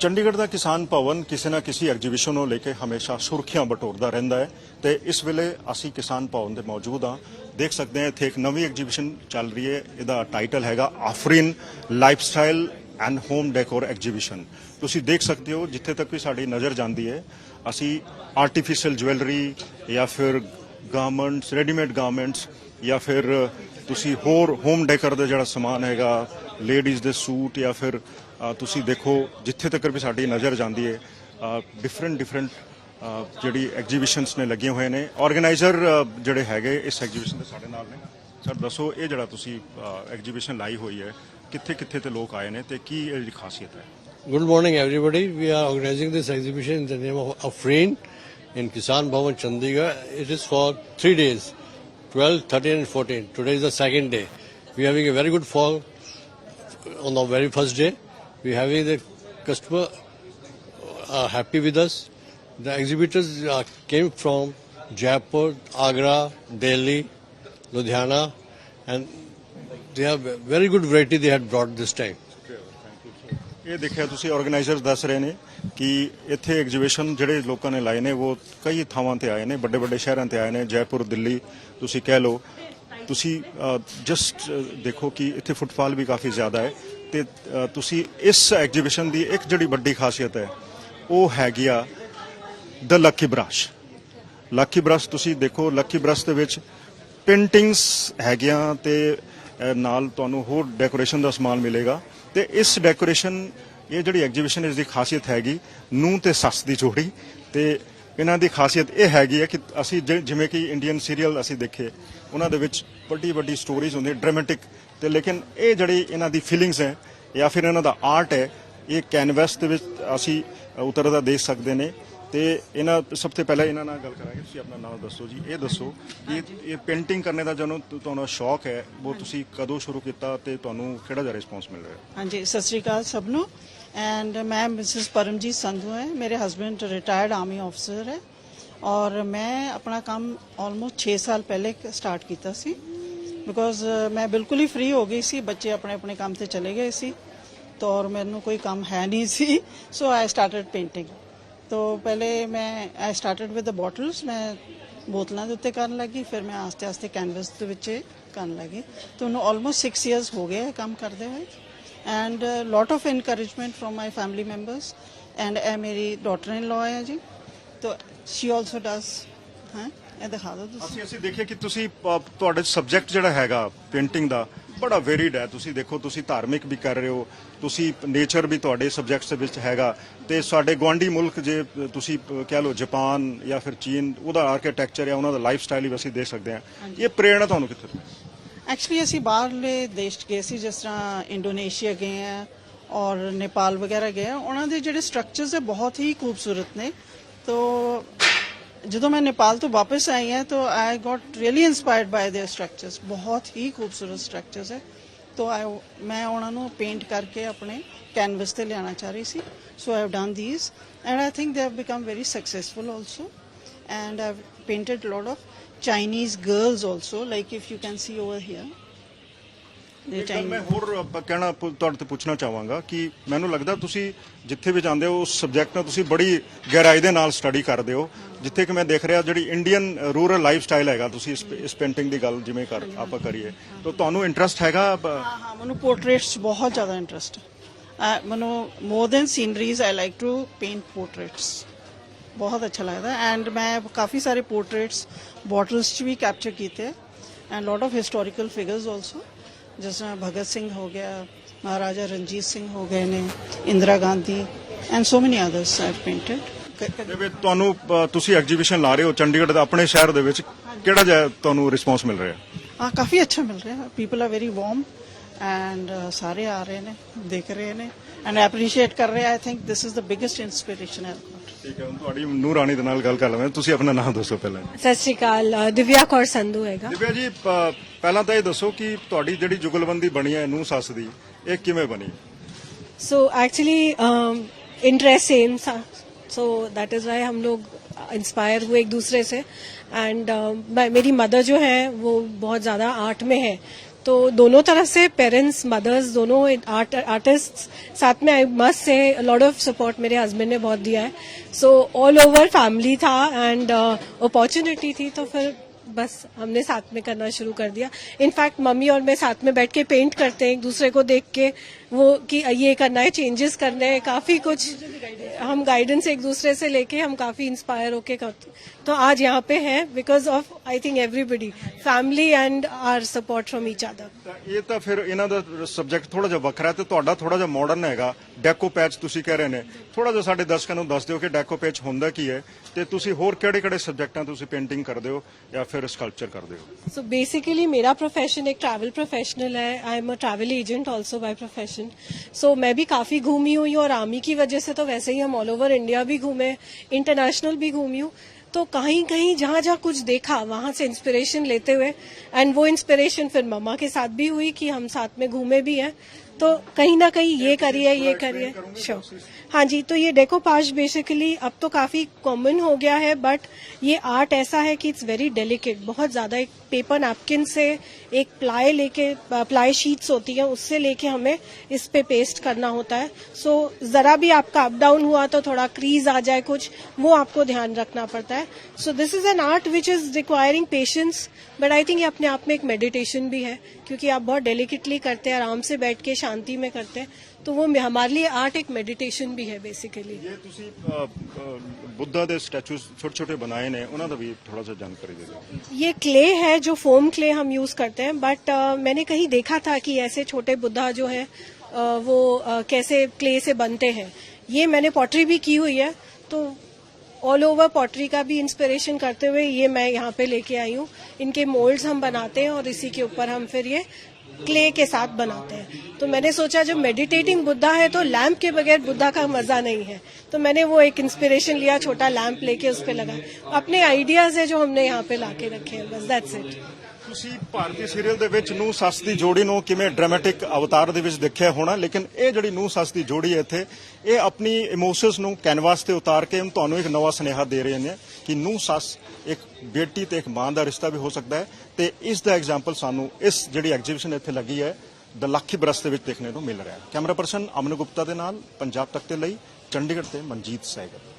ਚੰਡੀਗੜ੍ਹ ਦਾ ਕਿਸਾਨ ਭਵਨ ਕਿਸੇ ਨਾ ਕਿਸੇ ਐਗਜੀਬਿਸ਼ਨ ਨੂੰ ਲੈ ਕੇ ਹਮੇਸ਼ਾ ਸੁਰਖੀਆਂ ਬਟੋਰਦਾ ਰਹਿੰਦਾ ਹੈ ਤੇ ਇਸ ਵੇਲੇ ਅਸੀਂ ਕਿਸਾਨ ਭਵਨ ਦੇ ਮੌਜੂਦ ਹਾਂ। ਦੇਖ ਸਕਦੇ ਹਾਂ ਇੱਥੇ ਇੱਕ ਨਵੀਂ ਐਗਜੀਬਿਸ਼ਨ ਚੱਲ ਰਹੀ ਹੈ। ਇਹਦਾ ਟਾਈਟਲ ਹੈਗਾ Afreen lifestyle and home decor exhibition. ਤੁਸੀਂ ਦੇਖ ਸਕਦੇ ਹੋ ਜਿੱਥੇ ਤੱਕ ਵੀ ਸਾਡੀ ਨਜ਼ਰ ਜਾਂਦੀ ਹੈ ਅਸੀਂ ਆਰਟੀਫੀਸ਼ੀਅਲ ਜੁਐਲਰੀ ਜਾਂ ਫਿਰ ਗਾਰਮੈਂਟਸ ਰੈਡੀਮੇਡ ਗਾਰਮੈਂਟਸ ਜਾਂ ਫਿਰ ਤੁਸੀਂ ਹੋਰ ਹੋਮ ਡੈਕਰ ਦਾ ਜਿਹੜਾ ਸਮਾਨ ਹੈਗਾ ਲੇਡੀਜ਼ ਦੇ ਸੂਟ ਜਾਂ ਫਿਰ ਤੁਸੀਂ ਦੇਖੋ ਜਿੱਥੇ ਤੱਕ ਵੀ ਸਾਡੀ ਨਜ਼ਰ ਜਾਂਦੀ ਹੈ ਡਿਫਰੈਂਟ ਜਿਹੜੀ ਐਗਜੀਬਿਸ਼ਨਸ ਨੇ ਲੱਗੀਆਂ ਹੋਏ ਨੇ। ਆਰਗੇਨਾਈਜ਼ਰ ਜਿਹੜੇ ਹੈਗੇ ਇਸ ਐਗਜੀਬਿਸ਼ਨ ਦੇ ਸਾਡੇ ਨਾਲ ਨੇ। ਸਰ ਦੱਸੋ ਇਹ ਜਿਹੜਾ ਤੁਸੀਂ ਐਗਜੀਬਿਸ਼ਨ ਲਾਈ ਹੋਈ ਹੈ ਕਿੱਥੇ ਕਿੱਥੇ ਤੇ ਲੋਕ ਆਏ ਨੇ ਤੇ ਕੀ ਇਹਦੀ ਖਾਸੀਅਤ ਹੈ? Good morning, everybody. We are organizing this exhibition in the name of Afreen in Kisan Bhavan, Chandigarh. It is for 3 days, 12, 13 and 14. Today is the second day. We are having a very good fall on the very first day. We are having the customer happy with us. The exhibitors came from Jaipur, Agra, Delhi, Ludhiana, and they have very good variety they had brought this time. ਇਹ ਦੇਖਿਆ ਤੁਸੀਂ organiser ਦੱਸ ਰਹੇ ਨੇ ਕਿ ਇੱਥੇ exhibition ਜਿਹੜੇ ਲੋਕਾਂ ਨੇ ਲਾਏ ਨੇ ਉਹ ਕਈ ਥਾਵਾਂ ਤੇ ਆਏ ਨੇ, ਵੱਡੇ ਵੱਡੇ ਸ਼ਹਿਰਾਂ ਤੇ ਆਏ ਨੇ, ਜੈਪੁਰ, ਦਿੱਲੀ ਤੁਸੀਂ ਕਹਿ ਲਓ। ਤੁਸੀਂ ਜਸਟ ਦੇਖੋ ਕਿ ਇੱਥੇ ਫੁੱਟਫਾਲ ਵੀ ਕਾਫੀ ਜ਼ਿਆਦਾ ਹੈ ਤੇ ਤੁਸੀਂ ਇਸ ਐਗਜੀਬਿਸ਼ਨ ਦੀ ਇੱਕ ਜਿਹੜੀ ਵੱਡੀ ਖਾਸੀਅਤ ਹੈ ਉਹ ਹੈਗੀ ਆ ਦ ਲੱਕੀ ਬ੍ਰਸ਼। ਲੱਕੀ ਬ੍ਰਸ਼ ਤੁਸੀਂ ਦੇਖੋ, ਲੱਕੀ ਬ੍ਰਸ਼ ਦੇ ਵਿੱਚ ਪੇਂਟਿੰਗਸ ਹੈਗੀਆਂ ਤੇ ਨਾਲ ਤੁਹਾਨੂੰ ਹੋਰ ਡੈਕੋਰੇਸ਼ਨ ਦਾ ਸਮਾਨ ਮਿਲੇਗਾ। ਤੇ ਇਸ ਡੈਕੋਰੇਸ਼ਨ ਇਹ ਜਿਹੜੀ ਐਗਜੀਬਿਸ਼ਨ ਇਸ ਦੀ ਖਾਸੀਅਤ ਹੈਗੀ ਨੂੰਹ ਤੇ ਸੱਸ ਦੀ ਜੋੜੀ। ਤੇ ਇਹਨਾਂ ਦੀ ਖਾਸੀਅਤ ਇਹ ਹੈਗੀ ਹੈ ਕਿ ਅਸੀਂ ਜਿਵੇਂ ਕਿ ਇੰਡੀਅਨ ਸੀਰੀਅਲ ਅਸੀਂ ਦੇਖੇ ਉਹਨਾਂ ਦੇ ਵਿੱਚ ਵੱਡੀ ਵੱਡੀ ਸਟੋਰੀਜ਼ ਹੁੰਦੀਆਂ ਡਰਾਮੈਟਿਕ ਤੇ ਲੇਕਿਨ ਇਹ ਜਿਹੜੀ ਇਹਨਾਂ ਦੀ ਫੀਲਿੰਗਸ ਹੈ ਜਾਂ ਫਿਰ ਇਹਨਾਂ ਦਾ ਆਰਟ ਹੈ ਇਹ ਕੈਨਵਸ ਦੇ ਵਿੱਚ ਅਸੀਂ ਉਤਰਦਾ ਦੇਖ ਸਕਦੇ ਨੇ। ਤੇ ਇਹਨਾਂ ਸਭ ਤੋਂ ਪਹਿਲਾਂ ਇਹਨਾਂ ਨਾਲ ਗੱਲ ਕਰਾਂਗੇ। ਤੁਸੀਂ ਆਪਣਾ ਨਾਮ ਦੱਸੋ ਜੀ। ਇਹ ਦੱਸੋ ਕਿ ਇਹ ਪੇਂਟਿੰਗ ਕਰਨੇ ਦਾ ਜਦੋਂ ਤੁਹਾਨੂੰ ਸ਼ੌਕ ਹੈ ਉਹ ਤੁਸੀਂ ਕਦੋਂ ਸ਼ੁਰੂ ਕੀਤਾ ਤੇ ਤੁਹਾਨੂੰ ਕਿਹੜਾ ਜਿਹਾ ਰਿਸਪੌਂਸ ਮਿਲ ਰਿਹਾ? ਹਾਂਜੀ, ਸਤਿ ਸ਼੍ਰੀ ਅਕਾਲ ਸਭ ਨੂੰ। ਐਂਡ ਮੈਂ ਮਿਸਿਸ ਪਰਮਜੀਤ ਸੰਧੂ ਹੈ। ਮੇਰੇ ਹਸਬੈਂਡ ਰਿਟਾਇਰਡ ਆਰਮੀ ਆਫਸਰ ਹੈ ਔਰ ਮੈਂ ਆਪਣਾ ਕੰਮ ਆਲਮੋਸਟ 6 ਸਾਲ ਪਹਿਲੇ ਸਟਾਰਟ ਕੀਤਾ ਸੀ ਬਿਕੋਜ਼ ਮੈਂ ਬਿਲਕੁਲ ਹੀ ਫ੍ਰੀ ਹੋ ਗਈ ਸੀ। ਬੱਚੇ ਆਪਣੇ ਆਪਣੇ ਕੰਮ ਤੇ ਚਲੇ ਗਏ ਸੀ ਤਾਂ ਔਰ ਮੈਨੂੰ ਕੋਈ ਕੰਮ ਹੈ ਨਹੀਂ ਸੀ। ਸੋ ਆਈ ਸਟਾਰਟਡ ਪੇਂਟਿੰਗ। तो पहले मैं I started with the bottles. मैं बोतलों के उत्ते करन लगी, फिर मैं आस्ते आस्ते कैनवस के विच करन लगी। तो उन्होंने ऑलमोस्ट 6 ईयर्स हो गए काम करते हुए and lot of encouragement from my family members and a मेरी डॉटर इन लॉ है जी तो शी ऑल्सो डज हैं। ਇਹ ਦਿਖਾ ਦਿਓ ਤੁਸੀਂ। ਅਸੀਂ ਦੇਖਿਆ ਕਿ ਤੁਸੀਂ ਤੁਹਾਡਾ ਸਬਜੈਕਟ ਜਿਹੜਾ ਹੈਗਾ ਪੇਂਟਿੰਗ ਦਾ ਬੜਾ ਵੇਰੀਡ ਹੈ। ਤੁਸੀਂ ਦੇਖੋ ਤੁਸੀਂ ਧਾਰਮਿਕ ਵੀ ਕਰ ਰਹੇ ਹੋ, ਤੁਸੀਂ ਨੇਚਰ ਵੀ ਤੁਹਾਡੇ ਸਬਜੈਕਟਸ ਦੇ ਵਿੱਚ ਹੈਗਾ ਤੇ ਸਾਡੇ ਗੁਆਂਢੀ ਮੁਲਕ ਜੇ ਤੁਸੀਂ ਕਹਿ ਲਓ ਜਾਪਾਨ ਜਾਂ ਫਿਰ ਚੀਨ ਉਹਦਾ ਆਰਕੀਟੈਕਚਰ ਜਾਂ ਉਹਨਾਂ ਦਾ ਲਾਈਫ ਸਟਾਈਲ ਵੀ ਅਸੀਂ ਦੇਖ ਸਕਦੇ ਹਾਂ। ਇਹ ਪ੍ਰੇਰਣਾ ਤੁਹਾਨੂੰ ਕਿੱਥੋਂ ਮਿਲੀ? ਐਕਚੁਅਲੀ ਅਸੀਂ ਬਾਹਰਲੇ ਦੇਸ਼ ਗਏ ਸੀ, ਜਿਸ ਤਰ੍ਹਾਂ ਇੰਡੋਨੇਸ਼ੀਆ ਗਏ ਆ ਔਰ ਨੇਪਾਲ ਵਗੈਰਾ ਗਏ ਆ। ਉਹਨਾਂ ਦੇ ਜਿਹੜੇ ਸਟਰਕਚਰਸ ਹੈ ਬਹੁਤ ਹੀ ਖੂਬਸੂਰਤ ਨੇ। ਤੋ ਜਦੋਂ ਮੈਂ ਨੇਪਾਲ ਤੋਂ ਵਾਪਸ आई हैं तो I got really inspired by there structures. बहुत ही खूबसूरत स्ट्रक्चर्स है तो मैं उन्होंने पेंट करके अपने कैनवस से लियाना चाह रही सी। So I have done these and I think they have become very successful also and I have painted lot of Chinese girls also like if you can see over here. ਮੈਂ ਹੋਰ ਕਹਿਣਾ ਤੁਹਾਡੇ ਤੋਂ ਪੁੱਛਣਾ ਚਾਹਾਂਗਾ ਕਿ ਮੈਨੂੰ ਲੱਗਦਾ ਤੁਸੀਂ ਜਿੱਥੇ ਵੀ ਜਾਂਦੇ ਹੋ ਉਸ ਸਬਜੈਕਟ ਨੂੰ ਤੁਸੀਂ ਬੜੀ ਗਹਿਰਾਈ ਦੇ ਨਾਲ ਸਟੱਡੀ ਕਰਦੇ ਹੋ। ਜਿੱਥੇ ਕਿ ਮੈਂ ਦੇਖ ਰਿਹਾ ਜਿਹੜੀ ਇੰਡੀਅਨ ਰੂਰਲ ਲਾਈਫ ਸਟਾਈਲ ਹੈਗਾ ਤੁਸੀਂ ਇਸ ਪੇਂਟਿੰਗ ਦੀ ਗੱਲ ਜਿਵੇਂ ਆਪਾਂ ਕਰੀਏ ਤਾਂ ਤੁਹਾਨੂੰ ਇੰਟਰਸਟ ਹੈਗਾ? ਹਾਂ, ਮੈਨੂੰ ਪੋਰਟਰੇਟਸ ਬਹੁਤ ਜ਼ਿਆਦਾ ਇੰਟਰਸਟ ਹੈ। ਮੈਨੂੰ more than sceneries I like to paint portraits. ਬਹੁਤ ਅੱਛਾ ਲੱਗਦਾ ਐਂਡ ਮੈਂ ਕਾਫੀ ਸਾਰੇ ਪੋਰਟਰੇਟਸ ਬੋਟਲਸ 'ਚ ਵੀ ਕੈਪਚਰ ਕੀਤੇ and lot of historical figures also ਜਿਸ ਤਰ੍ਹਾਂ ਭਗਤ ਸਿੰਘ ਹੋ ਗਿਆ, ਮਹਾਰਾਜਾ ਰਣਜੀਤ ਸਿੰਘ ਹੋ ਗਏ ਨੇ, ਇੰਦਰਾ ਗਾਂਧੀ ਐਂਡ ਸੋ ਮੈਨੀ ਅਦਰਸ ਆਈ ਪੇਂਟਡ। ਜਿਵੇਂ ਤੁਹਾਨੂੰ ਤੁਸੀਂ ਐਗਜੀਬਿਸ਼ਨ ਲਾ ਰਹੇ ਹੋ ਚੰਡੀਗੜ੍ਹ ਦਾ ਆਪਣੇ ਸ਼ਹਿਰ ਦੇ ਵਿੱਚ ਕਿਹੜਾ ਜਿਹਾ ਤੁਹਾਨੂੰ ਰਿਸਪੌਂਸ ਮਿਲ ਰਿਹਾ? ਹਾਂ, ਕਾਫੀ ਅੱਛਾ ਮਿਲ ਰਿਹਾ। People are very warm and ਸਾਰੇ ਆ ਰਹੇ ਨੇ, ਦੇਖ ਰਹੇ ਨੇ ਐਂਡ ਐਪਰੀਸ਼ੀਏਟ ਕਰ ਰਹੇ। I think this is the biggest inspiration I got. ਠੀਕ ਹੈ, ਹੁਣ ਤੁਹਾਡੀ ਨੂਰ ਰਾਣੀ ਦੇ ਨਾਲ ਗੱਲ ਕਰ ਲਵਾਂ। ਤੁਸੀਂ ਆਪਣਾ ਨਾਮ ਦੱਸੋ ਪਹਿਲਾਂ। ਸਤਿ ਸ਼੍ਰੀ ਅਕਾਲ, ਦਿਵਿਆ ਕੌਰ ਸੰਧੂ ਹੈਗਾ। ਦਿਵਿਆ ਜੀ ਪਹਿਲਾਂ ਤਾਂ ਇਹ ਦੱਸੋ ਕਿ ਤੁਹਾਡੀ ਜਿਹੜੀ ਜੁਗਲਬੰਦੀ ਬਣੀ ਹੈ ਨੂੰਹ ਸੱਸ ਦੀ ਇਹ ਕਿਵੇਂ ਬਣੀ? सो एक्चुअली इंटरेस्ट सेम था, सो दैट इज़ वाई हम लोग इंस्पायर हुए एक दूसरे से। एंड मेरी मदर जो है वो बहुत ज़्यादा आर्ट में है तो दोनों तरफ से पेरेंट्स, मदर्स, दोनों आर्टिस्ट साथ में, I must say lot of support मेरे हस्बैंड ने बहुत दिया है. सो ऑल ओवर फैमिली था एंड अपॉर्चुनिटी थी, तो फिर बस हमने साथ में करना शुरू कर दिया. इनफैक्ट मम्मी और मैं साथ में बैठ के पेंट करते हैं एक दूसरे को देख के, वो कि ये करना है, चेंजेस करने हैं, काफी कुछ हम गाइडेंस एक दूसरे से लेके हम काफी इंस्पायर होके करते. तो आज यहाँ पे हैं because of I think everybody, family and our support from each other. ਤਾਂ ਇਹ ਤਾਂ ਫਿਰ ਇਹਨਾਂ ਦਾ ਸਬਜੈਕਟ ਥੋੜਾ ਜਿਹਾ ਵੱਖਰਾ ਤੇ ਤੁਹਾਡਾ ਥੋੜਾ ਜਿਹਾ ਮਾਡਰਨ ਹੈਗਾ. ਡੈਕੋ ਪੈਚ ਤੁਸੀਂ ਕਹਿ ਰਹੇ ਨੇ, ਥੋੜਾ ਜਿਹਾ ਸਾਡੇ ਦਰਸ਼ਕਾਂ ਨੂੰ ਦੱਸ ਦਿਓ ਕਿ ਡੈਕੋ ਪੈਚ ਹੁੰਦਾ ਕੀ ਹੈ ਤੇ ਤੁਸੀਂ ਹੋਰ ਕਿਹੜੇ-ਕਿਹੜੇ ਸਬਜੈਕਟਾਂ ਤੁਸੀਂ ਪੇਂਟਿੰਗ ਕਰਦੇ ਹੋ ਜਾਂ ਫਿਰ ਸਕਲਪਚਰ ਕਰਦੇ ਹੋ. सो बेसिकली मेरा प्रोफेशन एक ट्रैवल प्रोफेशनल है. I am a travel agent also by profession. So मैं भी काफी घूमी हुई हूँ और आर्मी की वजह से तो वैसे ही हम ऑल ओवर इंडिया भी घूमे, इंटरनेशनल भी घूमी हूँ. तो कहीं कहीं जहाँ जहाँ कुछ देखा वहां से इंस्पिरेशन लेते हुए, एंड वो इंस्पिरेशन फिर मम्मा के साथ भी हुई कि हम साथ में घूमे भी हैं, तो कहीं ना कहीं ये करिए श्योर. हाँ जी, तो ये डेकोपाज बेसिकली अब तो काफी कॉमन हो गया है, बट ये आर्ट ऐसा है कि इट्स वेरी डेलिकेट. बहुत ज्यादा एक पेपर नैपकिन से एक प्लाई शीट्स होती है, उससे लेके हमें इस पे पेस्ट करना होता है. सो जरा भी आपका अप डाउन हुआ तो थोड़ा क्रीज आ जाए कुछ, वो आपको ध्यान रखना पड़ता है. So this is an art which is requiring patience, but I think ये अपने आप में एक मेडिटेशन भी है, क्योंकि आप बहुत डेलिकेटली करते हैं, आराम से बैठ के शांति में करते हैं. तो वो हमारे लिए आर्ट एक मेडिटेशन भी है बेसिकली. ਇਹ ਤੁਸੀਂ ਬੁੱਧਾ ਦੇ ਸਟੈਚੂ ਛੋਟੇ-ਛੋਟੇ ਬਣਾਏ ਨੇ, ਉਹਨਾਂ ਦਾ ਵੀ ਥੋੜਾ ਜਿਹਾ ਜਾਣਕਾਰੀ ਦੇ ਦਿਓ. ये क्ले है जो फोम क्ले हम यूज करते हैं, बट मैंने कहीं देखा था कि ऐसे छोटे बुद्धा जो है वो कैसे क्ले से बनते हैं. ये मैंने पॉटरी भी की हुई है, तो ऑल ओवर पॉटरी का भी इंस्पिरेशन करते हुए ये मैं यहाँ पे लेके आई हूँ. इनके मोल्ड्स हम बनाते हैं और इसी के ऊपर हम फिर ये क्ले के साथ बनाते हैं. तो मैंने सोचा जब मेडिटेटिंग बुद्धा है तो लैंप के बगैर बुद्धा का मजा नहीं है, तो मैंने वो एक इंस्पिरेशन लिया, छोटा लैंप लेके उस पे लगा. अपने आइडियाज है जो हमने यहाँ पे लाके रखे हैं, बस दैट्स इट. ਤੁਸੀਂ ਭਾਰਤੀ ਸੀਰੀਅਲ ਦੇ ਵਿੱਚ ਨੂੰਹ ਸੱਸ ਦੀ ਜੋੜੀ ਨੂੰ ਕਿਵੇਂ ਡਰਾਮੈਟਿਕ ਅਵਤਾਰ ਦੇ ਵਿੱਚ ਦੇਖਿਆ ਹੋਣਾ, ਲੇਕਿਨ ਇਹ ਜਿਹੜੀ ਨੂੰਹ ਸੱਸ ਦੀ ਜੋੜੀ ਹੈ ਇੱਥੇ, ਇਹ ਆਪਣੀ ਇਮੋਸ਼ਨਸ ਨੂੰ ਕੈਨਵਾਸ ਤੇ ਉਤਾਰ ਕੇ ਤੁਹਾਨੂੰ ਇੱਕ ਨਵਾਂ ਸੁਨੇਹਾ ਦੇ ਰਹੇ ਨੇ ਕਿ ਨੂੰਹ ਸੱਸ ਇੱਕ ਬੇਟੀ ਤੇ ਇੱਕ ਮਾਂ ਦਾ ਰਿਸ਼ਤਾ ਵੀ ਹੋ ਸਕਦਾ ਹੈ. ਤੇ ਇਸ ਦਾ ਐਗਜ਼ਾਮਪਲ ਸਾਨੂੰ ਇਸ ਜਿਹੜੀ ਐਗਜ਼ੀਬਿਸ਼ਨ ਇੱਥੇ ਲੱਗੀ ਹੈ ਦ ਲੱਕੀ ਬਰਸ ਦੇ ਵਿੱਚ ਦੇਖਣੇ ਨੂੰ ਮਿਲ ਰਿਹਾ ਹੈ. ਕੈਮਰਾ ਪਰਸਨ ਅਮਨ ਗੁਪਤਾ ਦੇ ਨਾਲ ਪੰਜਾਬ ਤੱਕ ਦੇ ਲਈ ਚੰਡੀਗੜ੍ਹ ਤੇ ਮਨਜੀਤ ਸਹਿਗਲ.